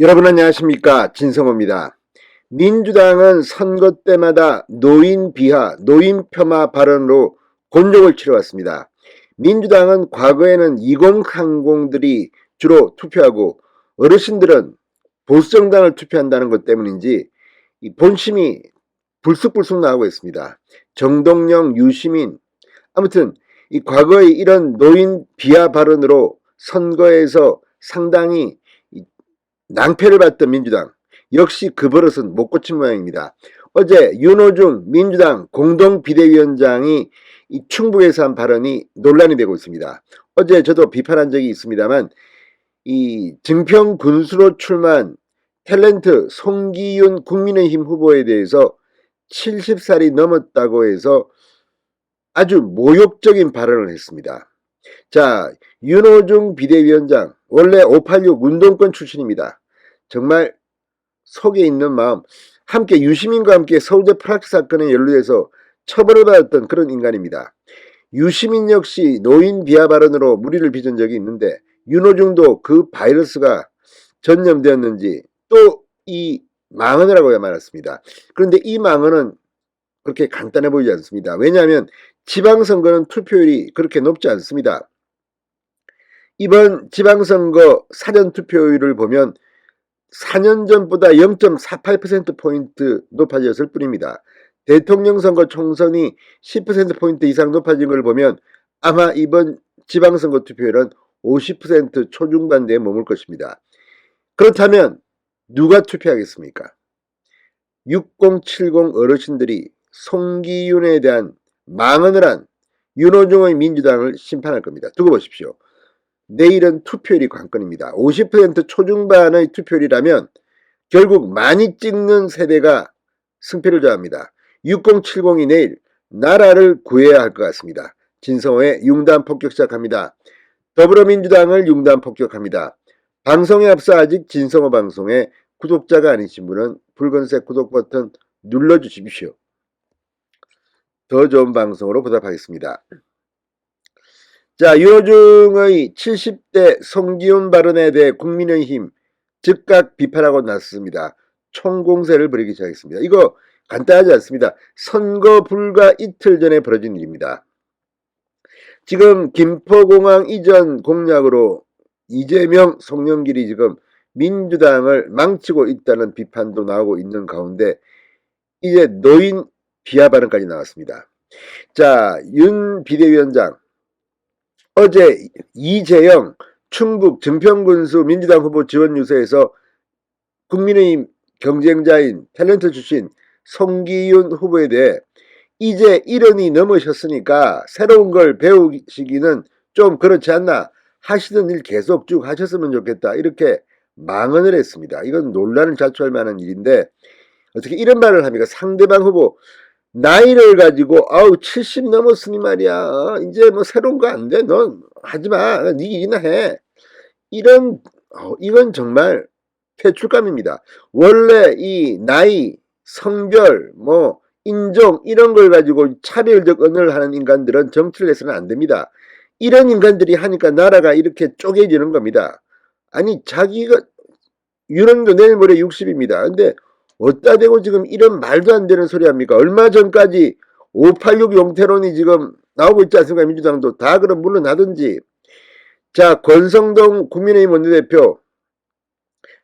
여러분 안녕하십니까, 진성호입니다. 민주당은 선거 때마다 노인 비하, 노인 폄하 발언으로 곤욕을 치러왔습니다. 민주당은 과거에는 2030들이 주로 투표하고 어르신들은 보수정당을 투표한다는 것 때문인지 이 본심이 불쑥불쑥 나오고 있습니다. 정동영, 유시민, 아무튼 이 과거의 이런 노인 비하 발언으로 선거에서 상당히 낭패를 봤던 민주당, 역시 그 버릇은 못 고친 모양입니다. 어제 윤호중 민주당 공동비대위원장이 이 충북에서 한 발언이 논란이 되고 있습니다. 어제 저도 비판한 적이 있습니다만 이 증평 군수로 출마한 탤런트 송기윤 국민의힘 후보에 대해서 70살이 넘었다고 해서 아주 모욕적인 발언을 했습니다. 자, 윤호중 비대위원장 원래 586 운동권 출신입니다. 정말 속에 있는 마음, 함께 유시민과 함께 서울대 프락치 사건에 연루돼서 처벌을 받았던 그런 인간입니다. 유시민 역시 노인 비하 발언으로 물의를 빚은 적이 있는데 윤호중도 그 바이러스가 전염되었는지 또 이 망언을 하고 말았습니다. 그런데 이 망언은 그렇게 간단해 보이지 않습니다. 왜냐하면 지방선거는 투표율이 그렇게 높지 않습니다. 이번 지방선거 사전투표율을 보면 4년 전보다 0.48%포인트 높아졌을 뿐입니다. 대통령 선거 총선이 10%포인트 이상 높아진 걸 보면 아마 이번 지방선거 투표율은 50% 초중반대에 머물 것입니다. 그렇다면 누가 투표하겠습니까? 6070 어르신들이 송기윤에 대한 망언을 한 윤호중의 민주당을 심판할 겁니다. 두고 보십시오. 내일은 투표율이 관건입니다. 50% 초중반의 투표율이라면 결국 많이 찍는 세대가 승패를 좌합니다. 6070이 내일 나라를 구해야 할 것 같습니다. 진성호의 융단 폭격 시작합니다. 더불어민주당을 융단 폭격합니다. 방송에 앞서 아직 진성호 방송에 구독자가 아니신 분은 붉은색 구독 버튼 눌러주십시오. 더 좋은 방송으로 보답하겠습니다. 자, 윤호중의 70대 송기윤 발언에 대해 국민의힘 즉각 비판하고 나섰습니다. 총공세를 벌이기 시작했습니다. 이거 간단하지 않습니다. 선거 불과 이틀 전에 벌어진 일입니다. 지금 김포공항 이전 공약으로 이재명, 송영길이 지금 민주당을 망치고 있다는 비판도 나오고 있는 가운데 이제 노인 비하 발언까지 나왔습니다. 자, 윤 비대위원장 어제 이재영 충북 증평군수 민주당 후보 지원 유세에서 국민의힘 경쟁자인 탤런트 출신 송기윤 후보에 대해 이제 1년이 넘으셨으니까 새로운 걸 배우시기는 좀 그렇지 않나, 하시던 일 계속 쭉 하셨으면 좋겠다, 이렇게 망언을 했습니다. 이건 논란을 자초할 만한 일인데 어떻게 이런 말을 합니까? 상대방 후보 나이를 가지고 70 넘었으니 말이야, 이제 뭐 새로운 거 안 돼, 넌 하지마, 네 일이나 해, 이런 이건 정말 퇴출감입니다. 원래 이 나이, 성별, 뭐 인종 이런 걸 가지고 차별적 언어를 하는 인간들은 정치를 해서는 안 됩니다. 이런 인간들이 하니까 나라가 이렇게 쪼개지는 겁니다. 아니 자기가 윤원도 내일 모레 60입니다. 근데 어디다 대고 지금 이런 말도 안 되는 소리 합니까? 얼마 전까지 586 용태론이 지금 나오고 있지 않습니까? 민주당도 다 그럼 물러나든지. 자, 권성동 국민의힘 원내대표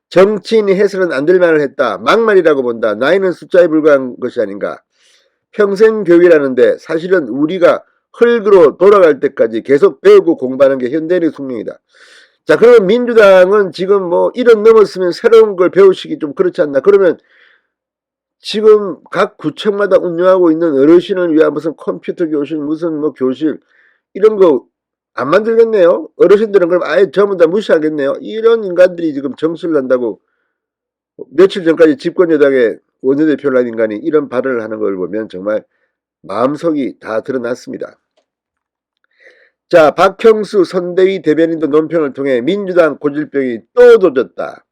정치인이 해서는 안 될 말을 했다, 막말이라고 본다, 나이는 숫자에 불과한 것이 아닌가. 평생 교육이라는데 사실은 우리가 흙으로 돌아갈 때까지 계속 배우고 공부하는 게 현대인의 숙명이다. 자, 그러면 민주당은 지금 뭐 1년 넘었으면 새로운 걸 배우시기 좀 그렇지 않나. 그러면 지금 각 구청마다 운영하고 있는 어르신을 위한 무슨 컴퓨터 교실, 무슨 뭐 교실 이런 거 안 만들겠네요. 어르신들은 그럼 아예 전부 다 무시하겠네요. 이런 인간들이 지금 정치를 한다고 며칠 전까지 집권 여당의 원내대표를 한 인간이 이런 발언을 하는 걸 보면 정말 마음속이 다 드러났습니다. 자, 박형수 선대위 대변인도 논평을 통해 민주당 고질병이 또 도졌다.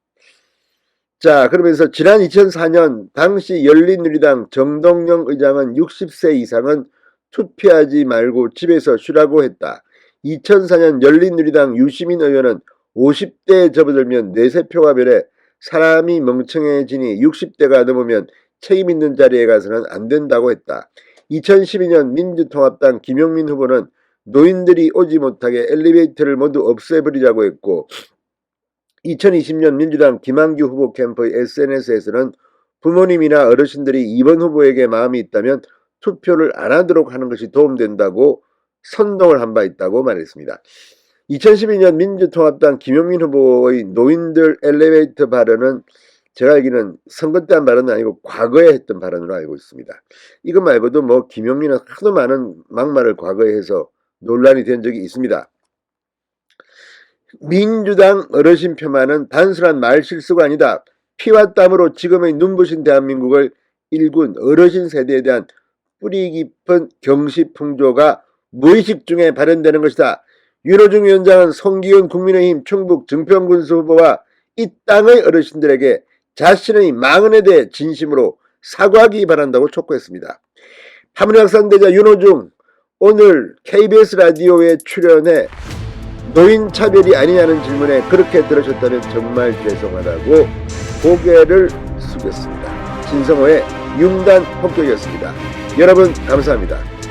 자, 그러면서 지난 2004년 당시 열린우리당 정동영 의장은 60세 이상은 투표하지 말고 집에서 쉬라고 했다. 2004년 열린우리당 유시민 의원은 50대에 접어들면 뇌세포가 변해 사람이 멍청해지니 60대가 넘으면 책임 있는 자리에 가서는 안 된다고 했다. 2012년 민주통합당 김용민 후보는 노인들이 오지 못하게 엘리베이터를 모두 없애버리자고 했고 2020년 민주당 김한규 후보 캠프의 SNS에서는 부모님이나 어르신들이 이번 후보에게 마음이 있다면 투표를 안 하도록 하는 것이 도움된다고 선동을 한 바 있다고 말했습니다. 2012년 민주통합당 김용민 후보의 노인들 엘리베이터 발언은 제가 알기는 선거 때 한 발언은 아니고 과거에 했던 발언으로 알고 있습니다. 이것 말고도 뭐 김용민은 하도 많은 막말을 과거에 해서 논란이 된 적이 있습니다. 민주당 어르신 폄하는 단순한 말실수가 아니다. 피와 땀으로 지금의 눈부신 대한민국을 일군 어르신 세대에 대한 뿌리 깊은 경시 풍조가 무의식 중에 발현되는 것이다. 윤호중 위원장은 송기훈 국민의힘 충북 증평군수 후보와 이 땅의 어르신들에게 자신의 망언에 대해 진심으로 사과하기 바란다고 촉구했습니다. 파문학상대자 윤호중 오늘 KBS 라디오에 출연해 노인 차별이 아니냐는 질문에 그렇게 들으셨다면 정말 죄송하다고 고개를 숙였습니다. 진성호의 융단 폭격이었습니다. 여러분 감사합니다.